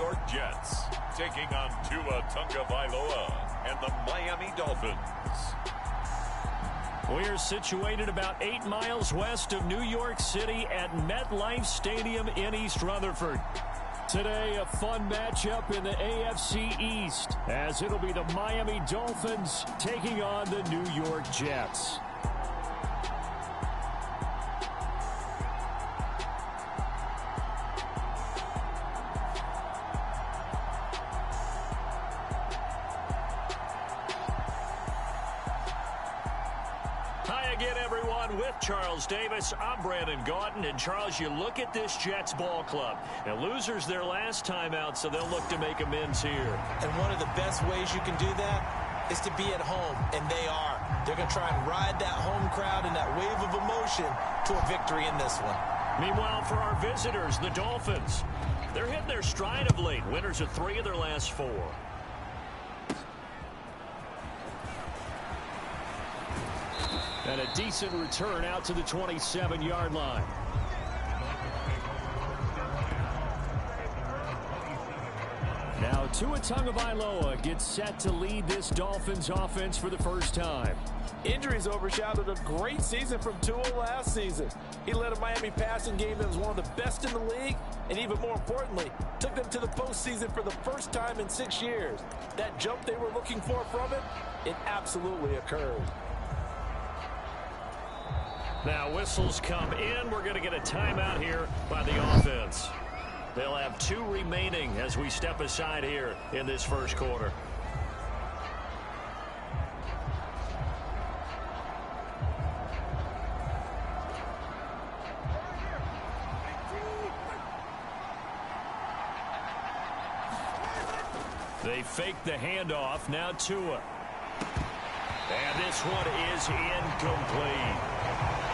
York Jets, taking on Tua Tagovailoa and the Miami Dolphins. We're situated about 8 miles west of New York City at MetLife Stadium in East Rutherford. Today, a fun matchup in the AFC East, as it'll be the Miami Dolphins taking on the New York Jets. With Charles Davis, I'm Brandon Gaudin, and Charles, you look at this Jets ball club. Now, losers their last time out, so they'll look to make amends here. And one of the best ways you can do that is to be at home, and they are. They're going to try and ride that home crowd and that wave of emotion to a victory in this one. Meanwhile, for our visitors, the Dolphins, they're hitting their stride of late, winners of 3 of their last 4. And a decent return out to the 27-yard line. Now Tua Tagovailoa gets set to lead this Dolphins offense for the first time. Injuries overshadowed a great season from Tua last season. He led a Miami passing game that was one of the best in the league, and even more importantly, took them to the postseason for the first time in 6 years. That jump they were looking for from it, it absolutely occurred. Now whistles come in. We're going to get a timeout here by the offense. They'll have 2 remaining as we step aside here in this first quarter. They fake the handoff. Now Tua. And this one is incomplete.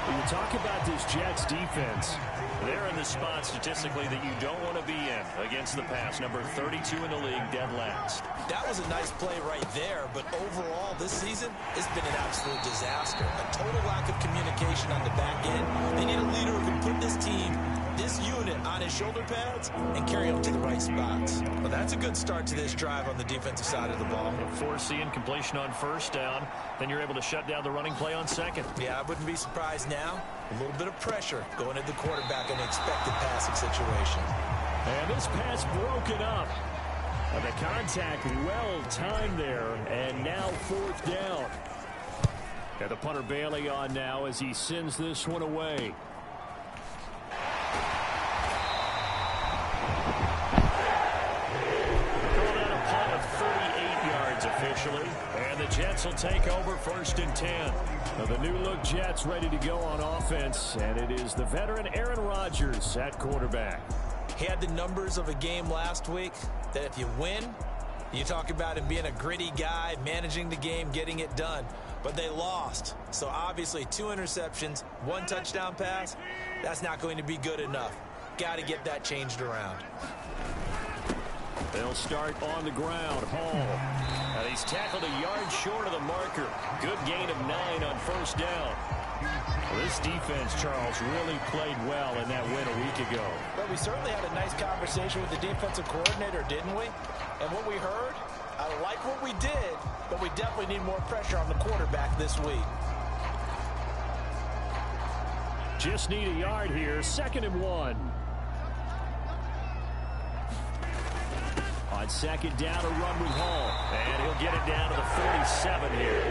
When you talk about this Jets defense, they're in the spot statistically that you don't want to be in against the pass. Number 32 in the league, dead last. That was a nice play right there, but overall this season, it's been an absolute disaster. A total lack of communication on the back end. They need a leader who can put this team, this unit, on his shoulder pads and carry them to the right spots. Well, that's a good start to this drive on the defensive side of the ball. Forcing completion on first down, then you're able to shut down the running play on second. Yeah, I wouldn't be surprised now. A little bit of pressure going at the quarterback in an expected passing situation. And this pass broken up. And the contact well timed there, and now 4th down. And the punter Bailey on now as he sends this one away. Called out a punt of 38 yards officially. And the Jets will take over 1st and 10. Now the new-look Jets ready to go on offense, and it is the veteran Aaron Rodgers at quarterback. He had the numbers of a game last week that if you win, you talk about him being a gritty guy, managing the game, getting it done. But they lost. So obviously 2 interceptions, 1 touchdown pass, that's not going to be good enough. Got to get that changed around. They'll start on the ground. Hall. And he's tackled a yard short of the marker. Good gain of 9 on first down. Well, this defense, Charles, really played well in that win a week ago. But we certainly had a nice conversation with the defensive coordinator, didn't we? And what we heard, I like what we did, but we definitely need more pressure on the quarterback this week. Just need a yard here. 2nd and 1. On 2nd down, a run with Hall. And he'll get it down to the 47 here.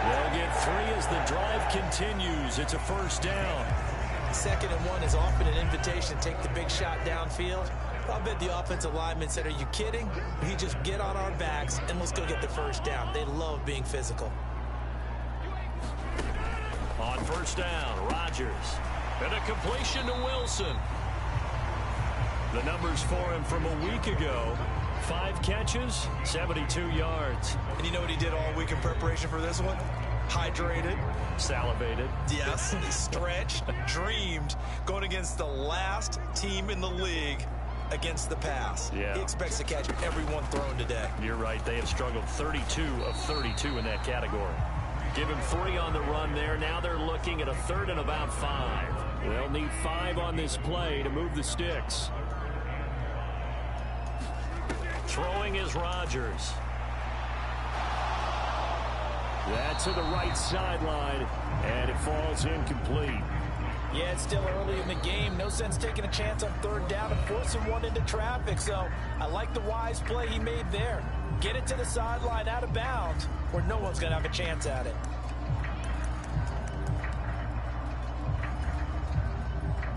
They'll get 3 as the drive continues. It's a 1st down. 2nd and 1 is often an invitation to take the big shot downfield. I'll bet the offensive lineman said, are you kidding? We just get on our backs and let's go get the 1st down. They love being physical. On 1st down, Rodgers. And a completion to Wilson. The numbers for him from a week ago. 5 catches, 72 yards. And you know what he did all week in preparation for this one? Hydrated. Salivated. Yes, stretched, dreamed, going against the last team in the league against the pass. Yeah. He expects to catch every one thrown today. You're right. They have struggled 32 of 32 in that category. Give him 3 on the run there. Now they're looking at a 3rd and about 5. They'll need 5 on this play to move the sticks. Throwing is Rodgers. That's to the right sideline, and it falls incomplete. Yeah, it's still early in the game. No sense taking a chance on third down and forcing one into traffic. So I like the wise play he made there. Get it to the sideline out of bounds where no one's going to have a chance at it.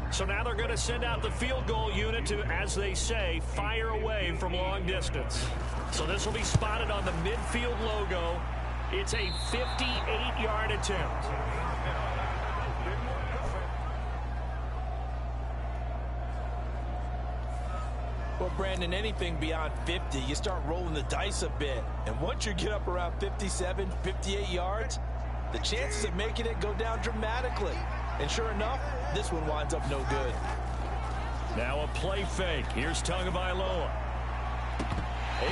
So now they're going to send out the field goal unit to, as they say, fire away from long distance. So this will be spotted on the midfield logo. It's a 58-yard attempt. Well, Brandon, anything beyond 50, you start rolling the dice a bit. And once you get up around 57, 58 yards, the chances of making it go down dramatically. And sure enough, this one winds up no good. Now a play fake. Here's Tagovailoa.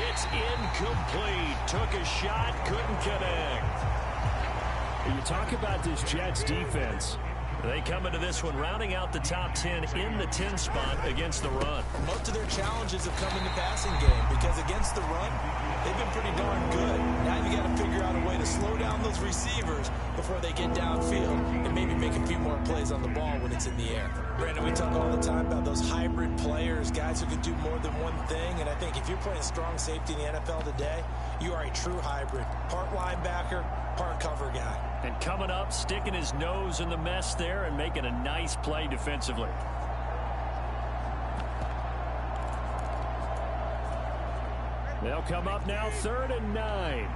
It's incomplete. Took a shot, couldn't connect. You talk about this Jets defense. They come into this one rounding out the top 10 in the 10 spot against the run. Most of their challenges have come in the passing game because against the run, they've been pretty darn good. Now you got to figure out a way to slow down those receivers before they get downfield and maybe make a few more plays on the ball when it's in the air. Brandon, we talk all the time about those hybrid players, guys who can do more than one thing. And I think if you're playing strong safety in the NFL today, you are a true hybrid. Part linebacker, part cover guy. And coming up, sticking his nose in the mess there and making a nice play defensively. They'll come up now, 3rd and 9.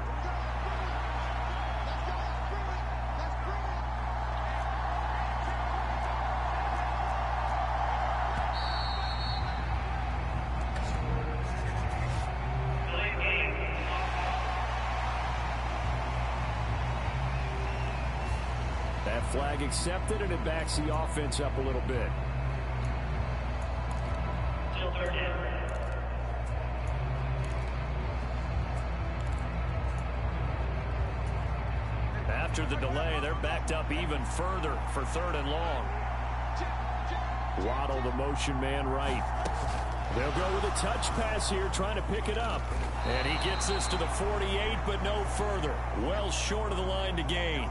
That flag accepted, and it backs the offense up a little bit. Still 3rd down. After the delay, they're backed up even further for 3rd and long. Waddle, the motion man right. They'll go with a touch pass here, trying to pick it up. And he gets this to the 48, but no further. Well short of the line to gain.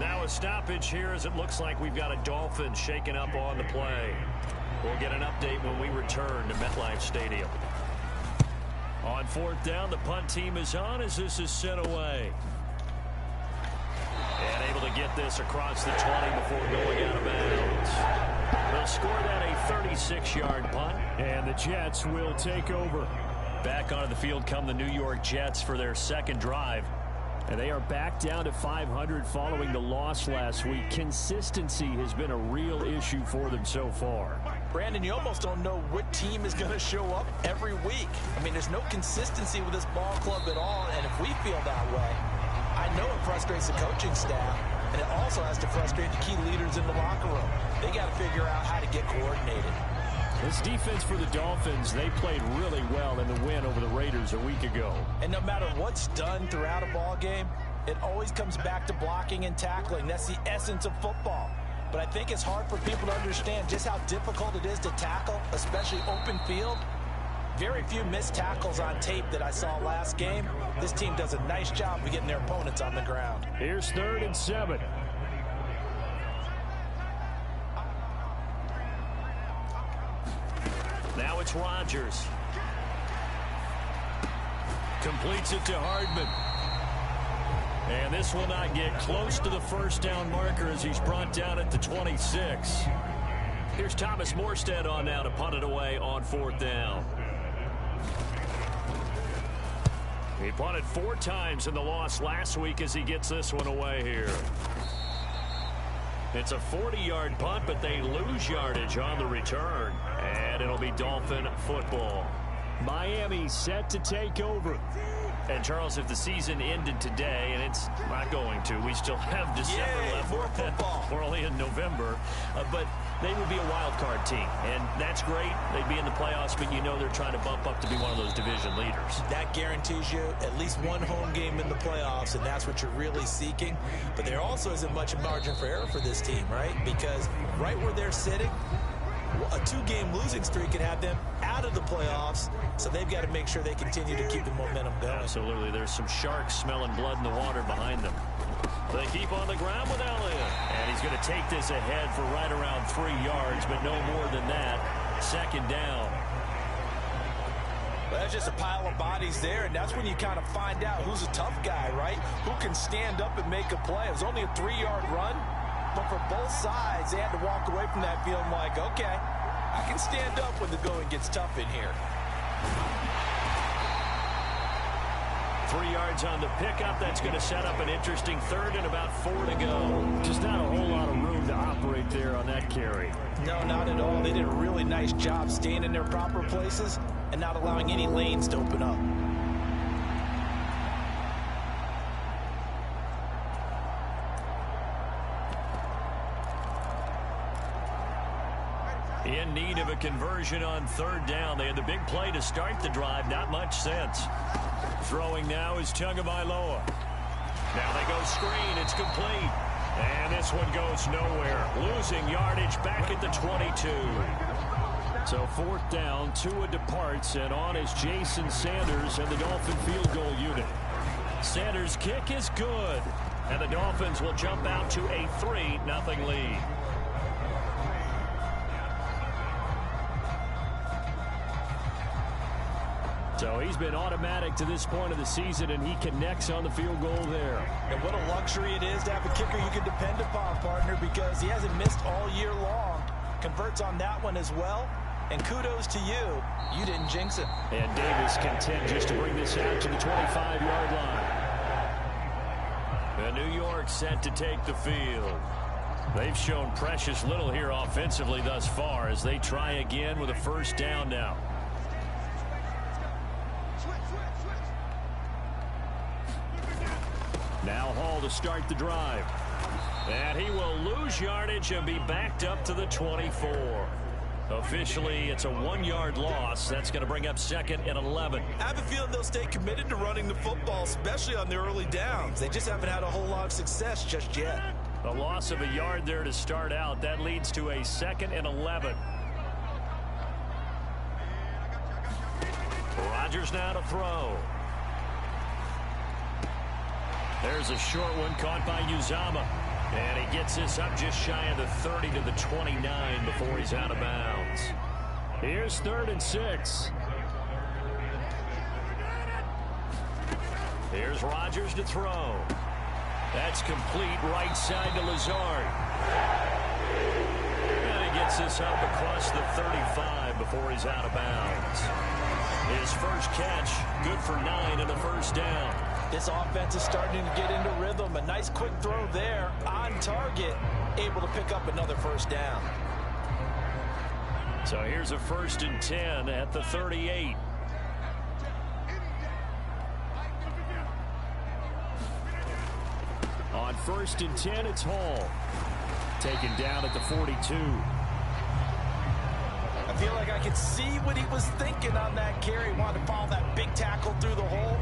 Now a stoppage here as it looks like we've got a Dolphin shaken up on the play. We'll get an update when we return to MetLife Stadium. On 4th down, the punt team is on as this is sent away. And able to get this across the 20 before going out of bounds. They'll score that a 36-yard punt. And the Jets will take over. Back onto the field come the New York Jets for their second drive. And they are back down to 500 following the loss last week. Consistency has been a real issue for them so far. Brandon, you almost don't know what team is going to show up every week. I mean, there's no consistency with this ball club at all, and if we feel that way, I know it frustrates the coaching staff, and it also has to frustrate the key leaders in the locker room. They got to figure out how to get coordinated. This defense for the Dolphins, they played really well in the win over the Raiders a week ago. And no matter what's done throughout a ball game, it always comes back to blocking and tackling. That's the essence of football. But I think it's hard for people to understand just how difficult it is to tackle, especially open field. Very few missed tackles on tape that I saw last game. This team does a nice job of getting their opponents on the ground. Here's 3rd and 7. Now it's Rodgers. Completes it to Hardman. And this will not get close to the first down marker as he's brought down at the 26. Here's Thomas Morstead on now to punt it away on 4th down. He punted 4 times in the loss last week as he gets this one away here. It's a 40-yard punt, but they lose yardage on the return. And it'll be Dolphin football. Miami set to take over. And, Charles, if the season ended today, and it's not going to, we still have December left. More football. We're only in November. But they would be a wild card team. And that's great. They'd be in the playoffs, but you know they're trying to bump up to be one of those division leaders. That guarantees you at least one home game in the playoffs, and that's what you're really seeking. But there also isn't much margin for error for this team, right? Because right where they're sitting, A 2-game losing streak could have them out of the playoffs, so they've got to make sure they continue to keep the momentum going. Absolutely. There's some sharks smelling blood in the water behind them. They keep on the ground with Elliott. And he's going to take this ahead for right around 3 yards, but no more than that. Second down. Well, that's just a pile of bodies there, and that's when you kind of find out who's a tough guy, right? Who can stand up and make a play. It was only a 3-yard run, but for both sides, they had to walk away from that feeling like, okay, I can stand up when the going gets tough in here. 3 yards on the pickup. That's going to set up an interesting third and about 4 to go. Just not a whole lot of room to operate there on that carry. No, not at all. They did a really nice job staying in their proper places and not allowing any lanes to open up. In need of a conversion on third down. They had the big play to start the drive. Not much sense. Throwing now is Tagovailoa. Now they go screen. It's complete. And this one goes nowhere. Losing yardage back at the 22. So fourth down, Tua departs, and on is Jason Sanders and the Dolphin field goal unit. Sanders' kick is good, and the Dolphins will jump out to a 3-0 lead. So he's been automatic to this point of the season, and he connects on the field goal there. And what a luxury it is to have a kicker you can depend upon, partner, because he hasn't missed all year long. Converts on that one as well. And kudos to you. You didn't jinx it. And Davis content just to bring this out to the 25-yard line. And New York set to take the field. They've shown precious little here offensively thus far as they try again with a first down now. Now Hall to start the drive. And he will lose yardage and be backed up to the 24. Officially, it's a 1-yard loss. That's going to bring up 2nd and 11. I have a feeling they'll stay committed to running the football, especially on the early downs. They just haven't had a whole lot of success just yet. A loss of a yard there to start out. That leads to a 2nd and 11. Rodgers now to throw. There's a short one caught by Uzama. And he gets this up just shy of the 30 to the 29 before he's out of bounds. Here's 3rd and 6. Here's Rodgers to throw. That's complete right side to Lazard. And he gets this up across the 35 before he's out of bounds. His first catch, good for 9 and a first down. This offense is starting to get into rhythm. A nice quick throw there on target, able to pick up another first down. So here's a 1st and 10 at the 38. On 1st and 10, it's Hall. Taken down at the 42. I feel like I could see what he was thinking on that carry. Wanted to follow that big tackle through the hole.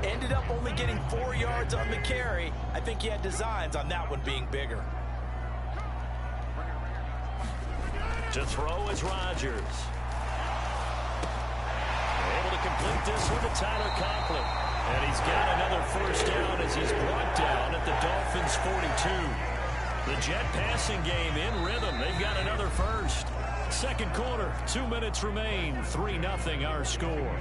Ended up only getting 4 yards on the carry. I think he had designs on that one being bigger. To throw is Rodgers. Able to complete this one to Tyler Conklin. And he's got another first down as he's brought down at the Dolphins' 42. The Jet passing game in rhythm. They've got another first. Second quarter, 2 minutes remain. 3-0 our score.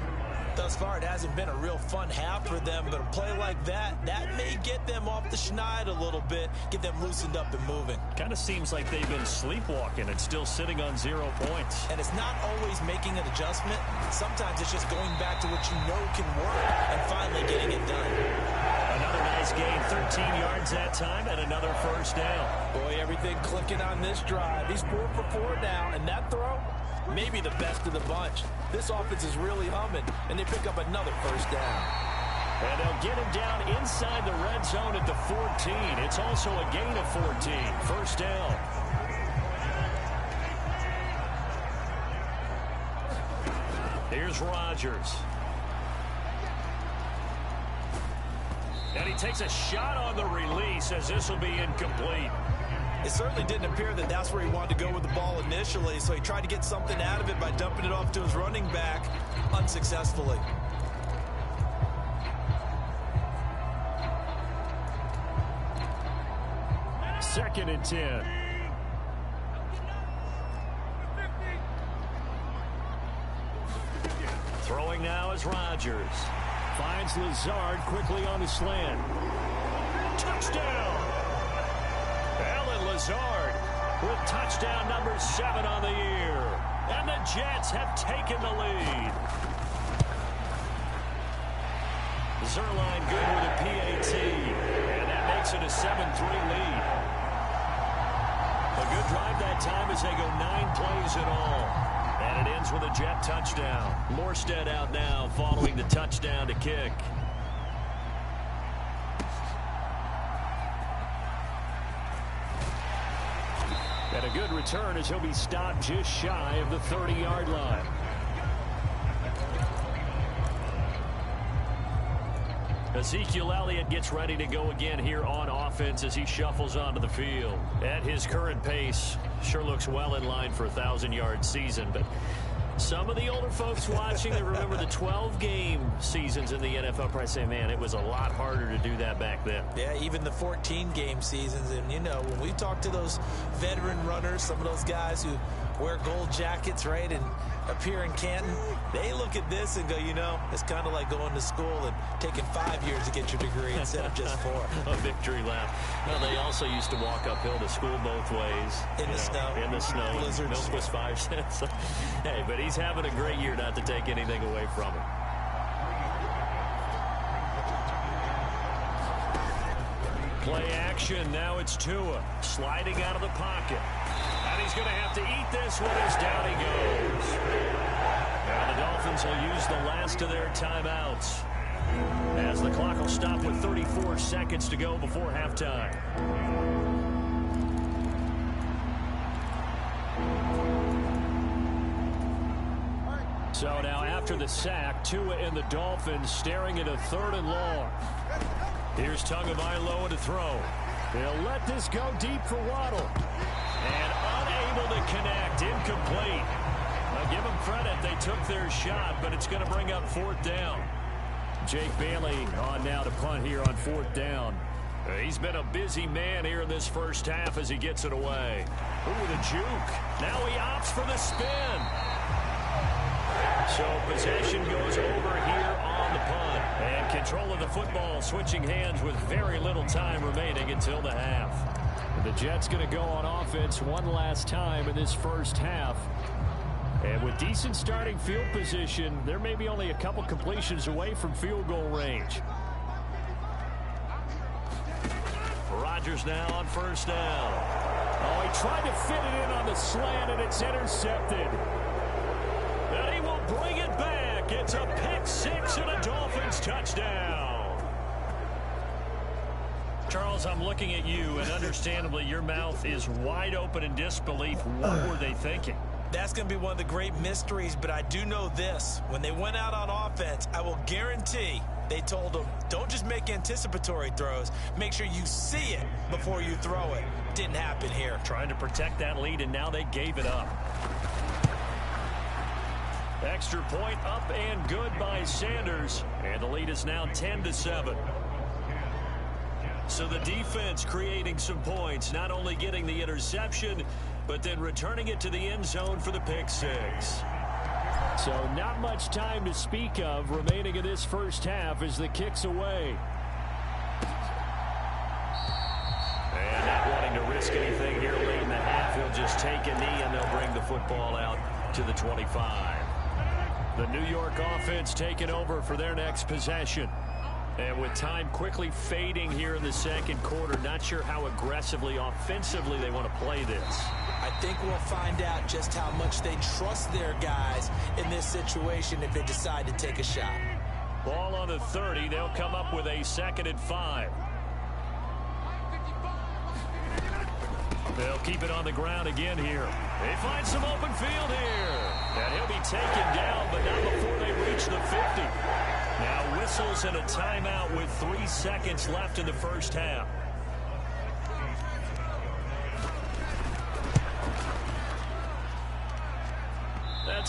Thus far, it hasn't been a real fun half for them, but a play like that may get them off the schneid a little bit, get them loosened up and moving. Kind of seems like they've been sleepwalking and still sitting on 0 points. And it's not always making an adjustment. Sometimes it's just going back to what you know can work and finally getting it done. Another nice gain, 13 yards that time, and another first down. Boy, everything clicking on this drive. He's 4 for 4 now, and that throw, maybe the best of the bunch. This offense is really humming, and they pick up another first down. And they'll get him down inside the red zone at the 14. It's also a gain of 14. First down. Here's Rodgers. And he takes a shot on the release as this will be incomplete. It certainly didn't appear that that's where he wanted to go with the ball initially, so he tried to get something out of it by dumping it off to his running back unsuccessfully. Second and 10. Throwing now is Rodgers. Finds Lazard quickly on the slant. Touchdown! Alan Lazard with touchdown number 7 on the year. And the Jets have taken the lead. Zerline good with a PAT. And that makes it a 7-3 lead. A good drive that time as they go 9 plays in all. And it ends with a Jet touchdown. Morstead out now following the touchdown to kick. And a good return as he'll be stopped just shy of the 30-yard line. Ezekiel Elliott gets ready to go again here on offense as he shuffles onto the field. At his current pace, sure looks well in line for a 1,000-yard season, but some of the older folks watching that remember the 12-game seasons in the NFL probably say, man, it was a lot harder to do that back then. Yeah, even the 14-game seasons. And, you know, when we talk to those veteran runners, some of those guys who wear gold jackets, right, and appear in Canton, they look at this and go, you know, it's kind of like going to school and taking 5 years to get your degree instead of just 4. A victory lap. Well, they also used to walk uphill to school both ways. In the snow. In the snow. Blizzards. Milk was 5 cents. Hey, but he's having a great year, not to take anything away from him. Play action. Now it's Tua sliding out of the pocket. And he's going to have to eat this one as down he goes. Now the Dolphins will use the last of their timeouts as the clock will stop with 34 seconds to go before halftime. So now after the sack, Tua and the Dolphins staring at a 3rd and long. Here's Tagovailoa to throw. They'll let this go deep for Waddle. And unable to connect, incomplete. I'll give them credit, they took their shot, but it's going to bring up 4th down. Jake Bailey on now to punt here on 4th down. He's been a busy man here in this first half as he gets it away. Ooh, the juke. Now he opts for the spin. So possession goes over here on the punt. And control of the football switching hands with very little time remaining until the half. The Jets going to go on offense one last time in this first half. And with decent starting field position, there may be only a couple completions away from field goal range. Rodgers now on 1st down. Oh, he tried to fit it in on the slant, and it's intercepted. And he will bring it back. It's a pick 6 and a Dolphins touchdown. Charles, I'm looking at you, and understandably, your mouth is wide open in disbelief. What were they thinking? That's going to be one of the great mysteries, but I do know this. When they went out on offense, I will guarantee they told them, don't just make anticipatory throws. Make sure you see it before you throw it. Didn't happen here. Trying to protect that lead, and now they gave it up. Extra point up and good by Sanders, and the lead is now 10-7. So the defense creating some points, not only getting the interception, but then returning it to the end zone for the pick 6. So not much time to speak of remaining in this first half as the kick's away. And not wanting to risk anything here late in the half, he'll just take a knee and they'll bring the football out to the 25. The New York offense taking over for their next possession. And with time quickly fading here in the second quarter, not sure how aggressively, offensively they want to play this. I think we'll find out just how much they trust their guys in this situation if they decide to take a shot. Ball on the 30. They'll come up with a 2nd and 5. They'll keep it on the ground again here. They find some open field here. And he'll be taken down, but not before they reach the 50. Now whistles and a timeout with 3 seconds left in the first half.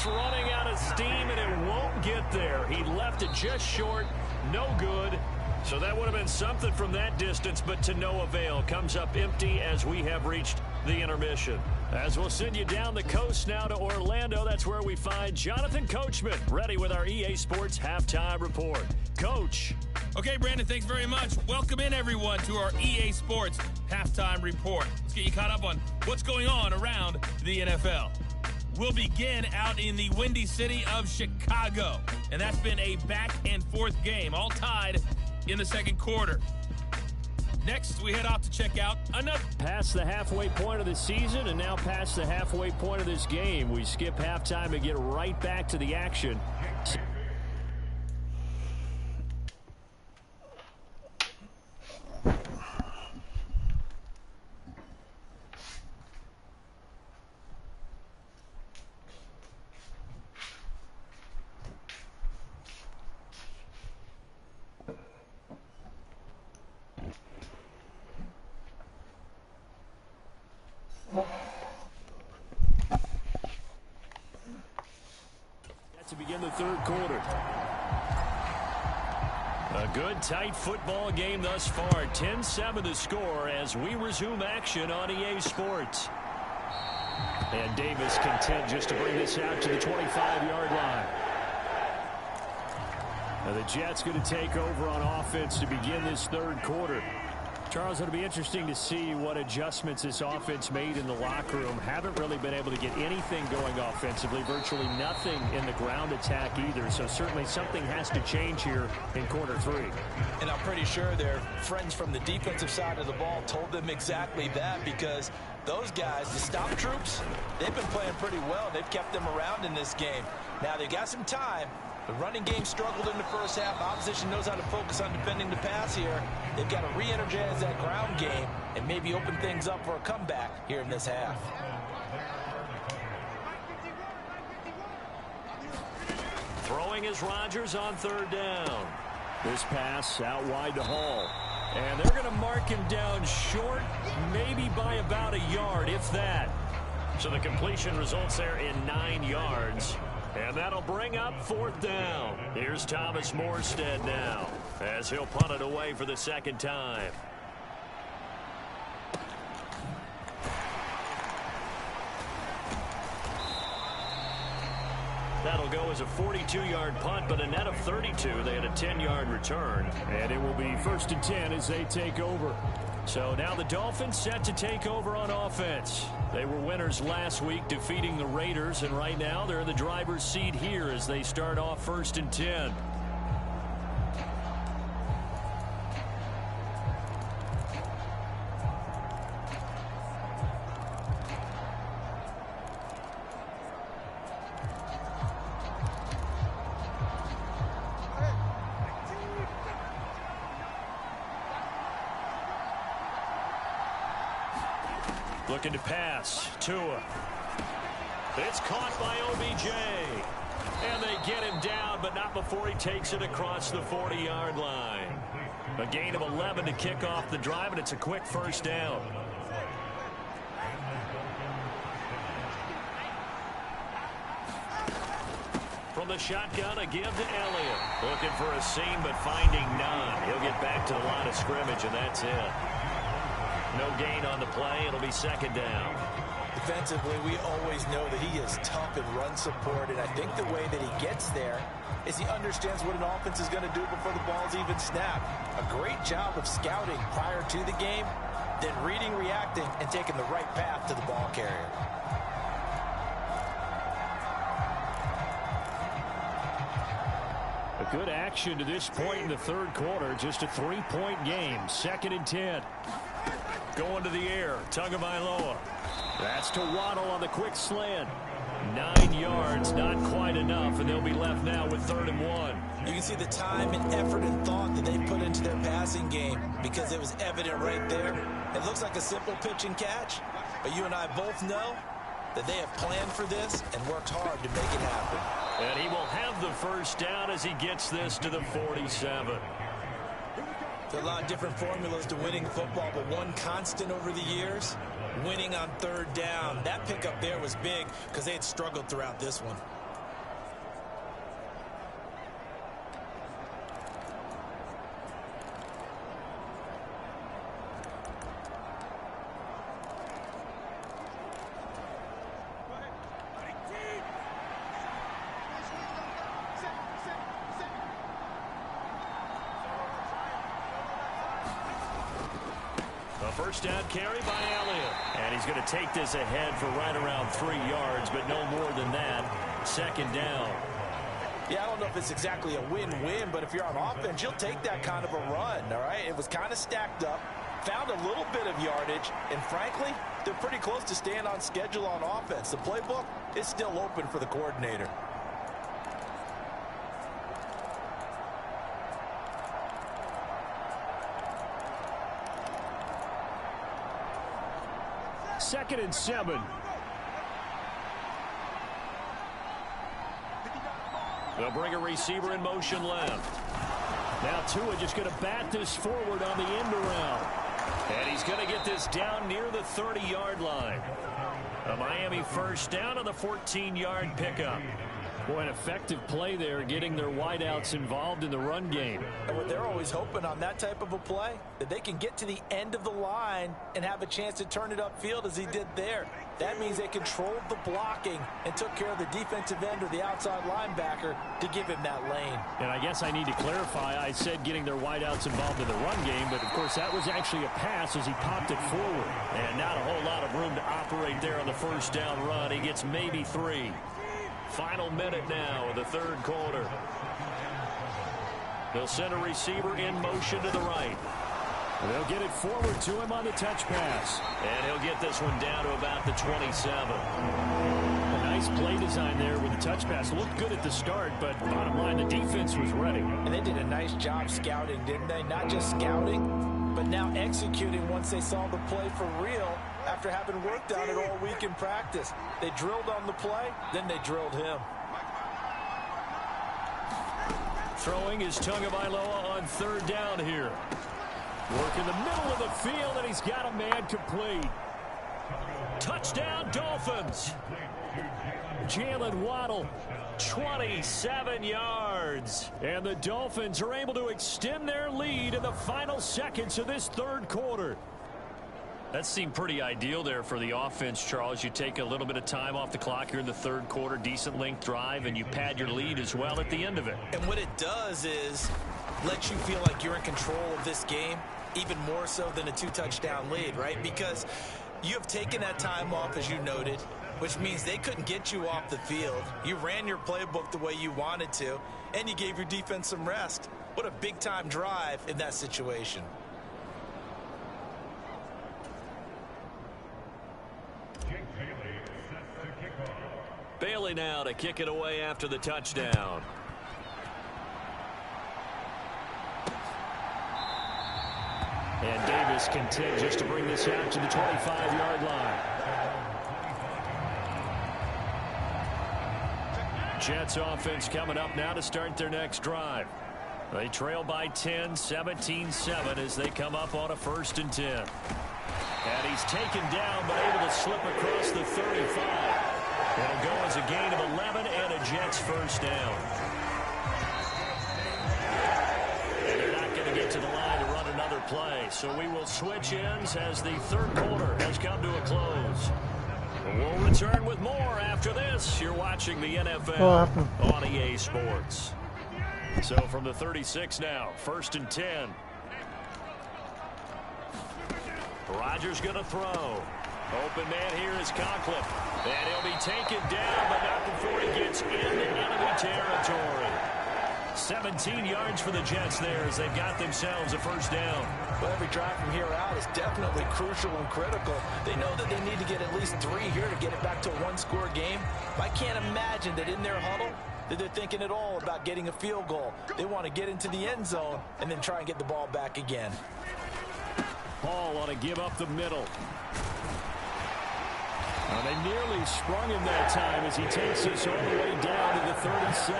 It's running out of steam, and it won't get there. He left it just short. No good. So that would have been something from that distance, but to no avail. Comes up empty as we have reached the intermission. As we'll send you down the coast now to Orlando, that's where we find Jonathan Coachman, ready with our EA Sports Halftime Report. Coach. Okay, Brandon, thanks very much. Welcome in, everyone, to our EA Sports Halftime Report. Let's get you caught up on what's going on around the NFL. We'll begin out in the windy city of Chicago, and that's been a back-and-forth game, all tied in the second quarter. Next, we head off to check out another. Past the halfway point of the season and now past the halfway point of this game. We skip halftime and get right back to the action. To begin the third quarter. A good, tight football game thus far. 10-7 the score as we resume action on EA Sports. And Davis content just to bring this out to the 25-yard line. Now the Jets going to take over on offense to begin this third quarter. Charles, it'll be interesting to see what adjustments this offense made in the locker room. Haven't really been able to get anything going offensively. Virtually nothing in the ground attack either. So certainly something has to change here in quarter three. And I'm pretty sure their friends from the defensive side of the ball told them exactly that, because those guys, the stop troops, they've been playing pretty well. They've kept them around in this game. Now they've got some time. The running game struggled in the first half. Opposition knows how to focus on defending the pass here. They've got to re-energize that ground game and maybe open things up for a comeback here in this half. Throwing is Rodgers on third down. This pass out wide to Hall. And they're going to mark him down short, maybe by about a yard, if that. So the completion results there in 9 yards. And that'll bring up fourth down. Here's Thomas Morstead now as he'll punt it away for the second time. That'll go as a 42-yard punt, but a net of 32. They had a 10-yard return. And it will be 1st and 10 as they take over. So now the Dolphins set to take over on offense. They were winners last week, defeating the Raiders, and right now they're in the driver's seat here as they start off 1st and 10. Looking to pass. Tua. It's caught by OBJ. And they get him down, but not before he takes it across the 40-yard line. A gain of 11 to kick off the drive, and it's a quick first down. From the shotgun, a give to Elliott. Looking for a seam, but finding none. He'll get back to the line of scrimmage, and that's it. No gain on the play. It'll be second down. Defensively, we always know that he is tough in run support, and I think the way that he gets there is he understands what an offense is going to do before the ball's even snapped. A great job of scouting prior to the game, then reading, reacting, and taking the right path to the ball carrier. A good action to this point in the third quarter. Just a 3-point game. 2nd and 10. Going to the air. Tagovailoa. That's to Waddle on the quick slant. 9 yards, not quite enough, and they'll be left now with 3rd and 1. You can see the time and effort and thought that they put into their passing game because it was evident right there. It looks like a simple pitch and catch, but you and I both know that they have planned for this and worked hard to make it happen. And he will have the first down as he gets this to the 47. There are a lot of different formulas to winning football, but one constant over the years, winning on 3rd down. That pickup there was big because they had struggled throughout this one. first down carry by Elliott. And he's going to take this ahead for right around 3 yards, but no more than that. Second down. Yeah, I don't know if it's exactly a win-win, but if you're on offense, you'll take that kind of a run, all right? It was kind of stacked up, found a little bit of yardage, and frankly, they're pretty close to staying on schedule on offense. The playbook is still open for the coordinator. Second and 7. They'll bring a receiver in motion left. Now Tua just going to bat this forward on the end around. And he's going to get this down near the 30-yard line. A Miami first down on the 14-yard pickup. Boy, an effective play there, getting their wideouts involved in the run game. And they're always hoping on that type of a play, that they can get to the end of the line and have a chance to turn it upfield as he did there. That means they controlled the blocking and took care of the defensive end or the outside linebacker to give him that lane. And I guess I need to clarify, I said getting their wideouts involved in the run game, but of course that was actually a pass as he popped it forward. And not a whole lot of room to operate there on the first down run. He gets maybe 3. Final minute now of the third quarter. They'll send a receiver in motion to the right. They'll get it forward to him on the touch pass. And he'll get this one down to about the 27. A nice play design there with the touch pass. Looked good at the start, but bottom line, the defense was ready. And they did a nice job scouting, didn't they? Not just scouting, but now executing once they saw the play for real after having worked on it all week in practice. They drilled on the play, then they drilled him. Throwing is Tagovailoa on third down here. Work in the middle of the field, and he's got a man complete. Touchdown, Dolphins. Jalen Waddle, 27 yards. And the Dolphins are able to extend their lead in the final seconds of this third quarter. That seemed pretty ideal there for the offense, Charles. You take a little bit of time off the clock here in the third quarter, decent length drive, and you pad your lead as well at the end of it. And what it does is let you feel like you're in control of this game, even more so than a 2-touchdown lead, right? Because you have taken that time off, as you noted, which means they couldn't get you off the field. You ran your playbook the way you wanted to, and you gave your defense some rest. What a big-time drive in that situation. Bailey now to kick it away after the touchdown. And Davis content just to bring this out to the 25-yard line. Jets offense coming up now to start their next drive. They trail by 10, 17-7 as they come up on a 1st and 10. And he's taken down but able to slip across the 35. It'll go as a gain of 11 and a Jets first down. And they're not going to get to the line to run another play. So we will switch ends as the third quarter has come to a close. We'll return with more after this. You're watching the NFL on EA Sports. So from the 36 now, 1st and 10. Rodgers going to throw. Open man here is Conklin. And he'll be taken down, but not before he gets into enemy territory. 17 yards for the Jets there as they've got themselves a first down. Well, every drive from here out is definitely crucial and critical. They know that they need to get at least 3 here to get it back to a one-score game. I can't imagine that in their huddle that they're thinking at all about getting a field goal. They want to get into the end zone and then try and get the ball back again. Ball on a give up the middle. They nearly sprung him that time as he takes us all the way down to the 37.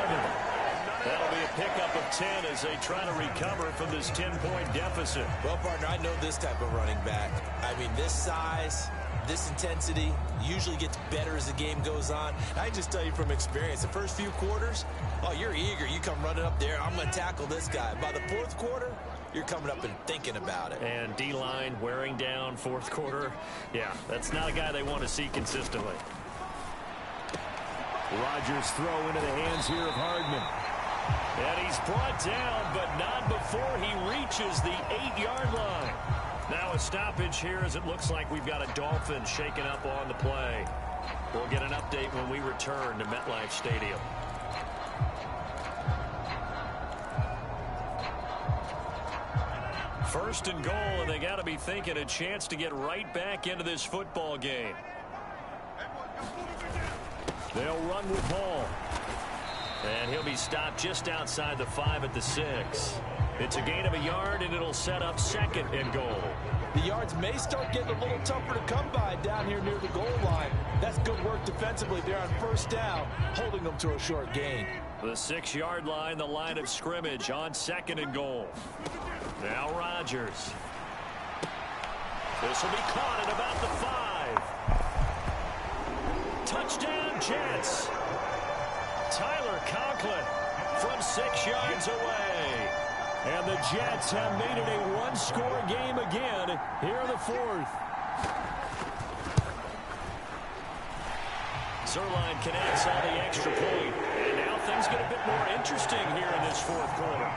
That'll be a pickup of 10 as they try to recover from this 10-point deficit. Well, partner, I know this type of running back. I mean, this size, this intensity usually gets better as the game goes on. I just tell you from experience, the first few quarters, oh, you're eager. You come running up there, I'm going to tackle this guy. By the fourth quarter, you're coming up and thinking about it. And D-line wearing down fourth quarter. Yeah, that's not a guy they want to see consistently. Rodgers throw into the hands here of Hardman. And he's brought down, but not before he reaches the 8-yard line. Now a stoppage here as it looks like we've got a Dolphin shaken up on the play. We'll get an update when we return to MetLife Stadium. First and goal, and they got to be thinking a chance to get right back into this football game. They'll run with ball. And he'll be stopped just outside the 5 at the 6. It's a gain of a yard, and it'll set up second and goal. The yards may start getting a little tougher to come by down here near the goal line. That's good work defensively there on first down, holding them to a short gain. The 6-yard line, the line of scrimmage on second and goal. Now Rodgers. This will be caught at about the 5. Touchdown, Jets. Tyler Conklin from 6 yards away. And the Jets have made it a one-score game again here in the 4th. Zerline connects on the extra point. And now things get a bit more interesting here in this 4th quarter.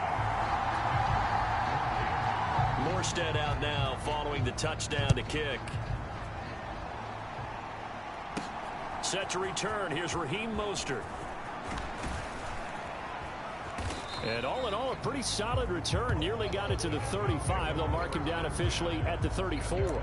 Morstead out now following the touchdown to kick. Set to return. Here's Raheem Mostert. And all in all, a pretty solid return. Nearly got it to the 35. They'll mark him down officially at the 34.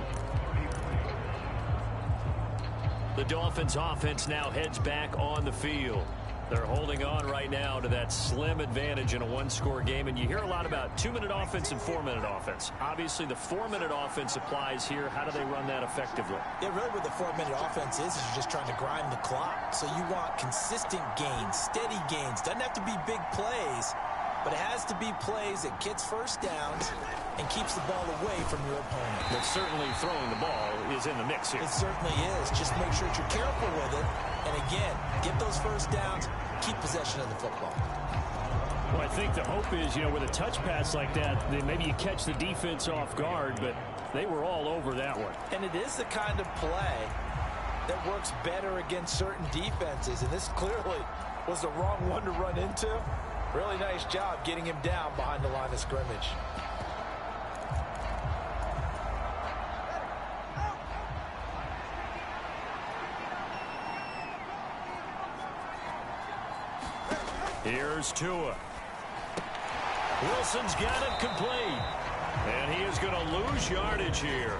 The Dolphins offense now heads back on the field. They're holding on right now to that slim advantage in a one-score game. And you hear a lot about 2-minute offense and 4-minute offense. Obviously, the 4-minute offense applies here. How do they run that effectively? Yeah, really what the 4-minute offense is you're just trying to grind the clock. So you want consistent gains, steady gains. Doesn't have to be big plays, but it has to be plays that gets first downs and keeps the ball away from your opponent. But certainly throwing the ball is in the mix here. It certainly is. Just make sure that you're careful with it. And again, get those first downs, keep possession of the football. Well, I think the hope is, with a touch pass like that, then maybe you catch the defense off guard, but they were all over that one. And it is the kind of play that works better against certain defenses. And this clearly was the wrong one to run into. Really nice job getting him down behind the line of scrimmage. Here's Tua. Wilson's got it complete. And he is going to lose yardage here.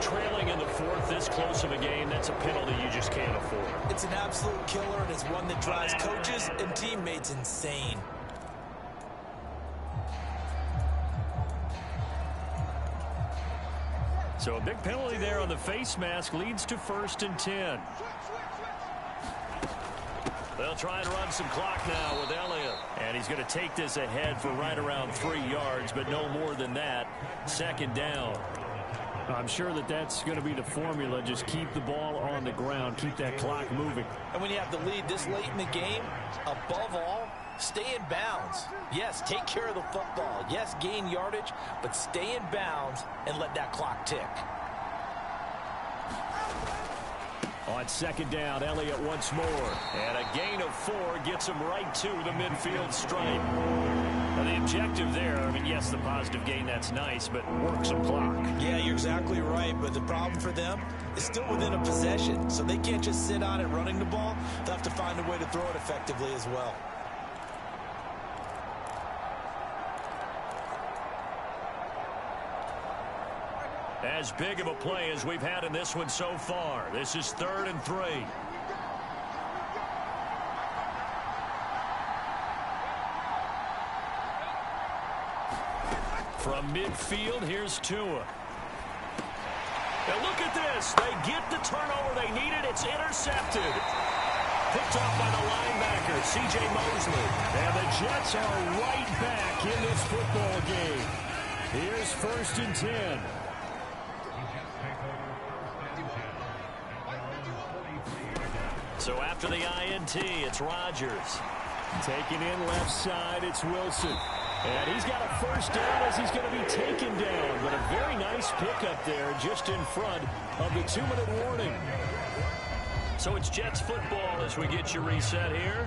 Trailing in the 4th, this close of a game, that's a penalty you just can't afford. It's an absolute killer, and it's one that drives coaches and teammates insane. So a big penalty there on the face mask leads to 1st and 10. They'll try and run some clock now with Elliott. And he's going to take this ahead for right around 3 yards, but no more than that. 2nd down. I'm sure that that's going to be the formula. Just keep the ball on the ground. Keep that clock moving. And when you have the lead this late in the game, above all, stay in bounds. Yes, take care of the football. Yes, gain yardage, but stay in bounds and let that clock tick. On 2nd down, Elliott once more. And a gain of 4 gets him right to the midfield stripe. Now the objective there, yes, the positive gain, that's nice, but work some clock. Yeah, you're exactly right, but the problem for them is still within a possession, so they can't just sit on it running the ball. They'll have to find a way to throw it effectively as well. As big of a play as we've had in this one so far. This is 3rd and 3. From midfield, here's Tua. Now look at this. They get the turnover they needed. It's intercepted. Picked off by the linebacker, C.J. Mosley. And the Jets are right back in this football game. Here's 1st and 10. So after the INT, it's Rodgers. Taking in left side, it's Wilson. And he's got a first down as he's going to be taken down. But a very nice pickup there just in front of the 2-minute warning. So it's Jets football as we get you reset here.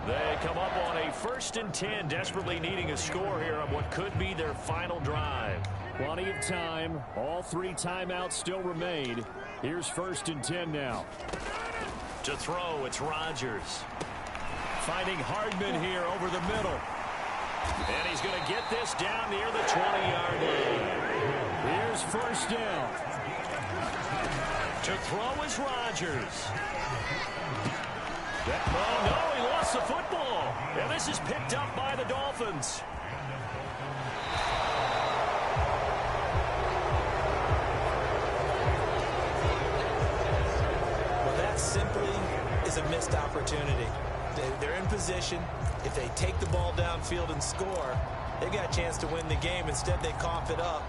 They come up on a 1st and 10, desperately needing a score here on what could be their final drive. Plenty of time. All 3 timeouts still remain. Here's 1st and 10 now. To throw, it's Rodgers. Finding Hardman here over the middle. And he's going to get this down near the 20-yard line. Here's 1st down. To throw is Rodgers. Oh, no, he lost the football. And this is picked up by the Dolphins. Well, that simply is a missed opportunity. They're in position. If they take the ball downfield and score, they got a chance to win the game. Instead, they cough it up.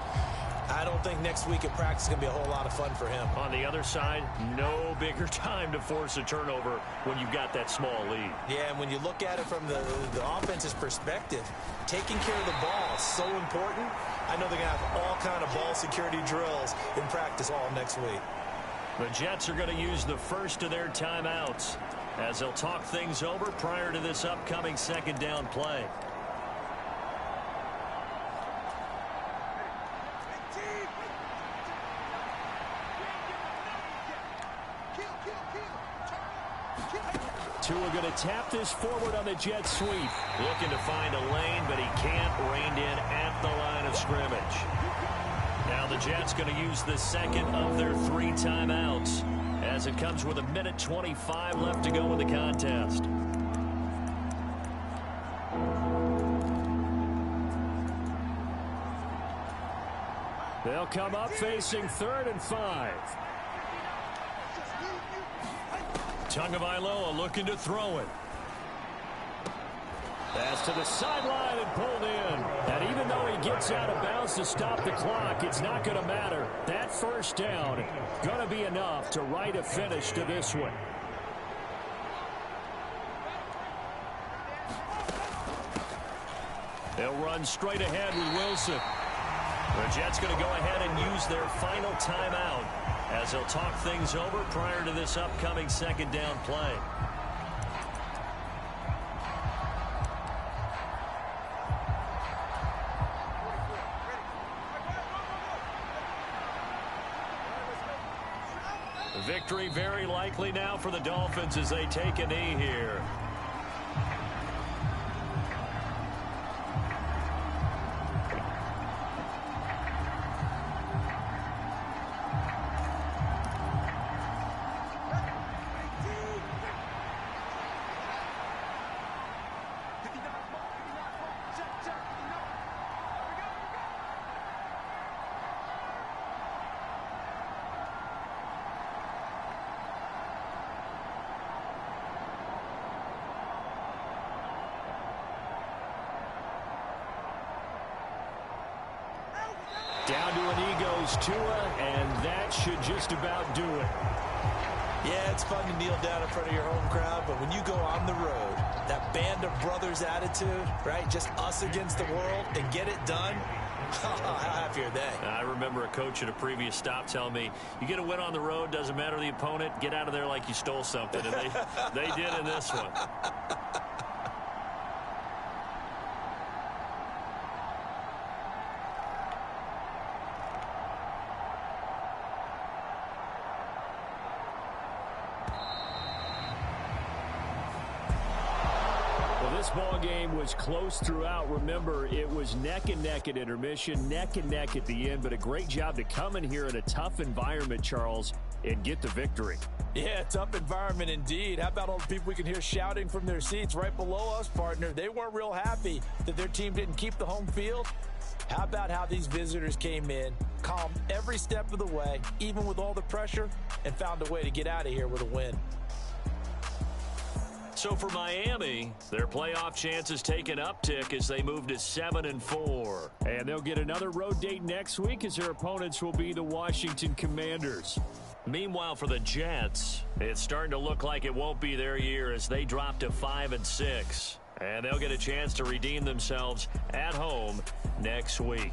I don't think next week at practice is going to be a whole lot of fun for him. On the other side, no bigger time to force a turnover when you've got that small lead. Yeah, and when you look at it from the offense's perspective, taking care of the ball is so important. I know they're going to have all kind of ball security drills in practice all next week. The Jets are going to use the first of their timeouts as they'll talk things over prior to this upcoming 2nd down play. Tua going to tap this forward on the jet sweep. Looking to find a lane, but he can't. Reined in at the line of scrimmage. Now the Jets going to use the 2nd of their 3 timeouts as it comes with 1:25 left to go in the contest. They'll come up facing 3rd and 5. Tagovailoa looking to throw it. Pass to the sideline and pulled in. And even though he gets out of bounds to stop the clock, it's not going to matter. That 1st down going to be enough to write a finish to this one. They'll run straight ahead with Wilson. The Jets going to go ahead and use their final timeout as they'll talk things over prior to this upcoming 2nd down play. Victory very likely now for the Dolphins as they take a knee here. Down to a knee goes Tua, and that should just about do it. Yeah, it's fun to kneel down in front of your home crowd, but when you go on the road, that band of brothers attitude, right, just us against the world, and get it done, how happy are they? I remember a coach at a previous stop telling me, you get a win on the road, doesn't matter the opponent, get out of there like you stole something, and they did in this one. This ball game was close throughout. Remember, it was neck and neck at intermission, neck and neck at the end, but a great job to come in here in a tough environment, Charles, and get the victory. Yeah, tough environment indeed. How about all the people we can hear shouting from their seats right below us, partner? They weren't real happy that their team didn't keep the home field. How about how these visitors came in, calm every step of the way, even with all the pressure, and found a way to get out of here with a win. So for Miami, their playoff chances take an uptick as they move to 7-4. And they'll get another road date next week as their opponents will be the Washington Commanders. Meanwhile, for the Jets, it's starting to look like it won't be their year as they drop to 5-6. And they'll get a chance to redeem themselves at home next week.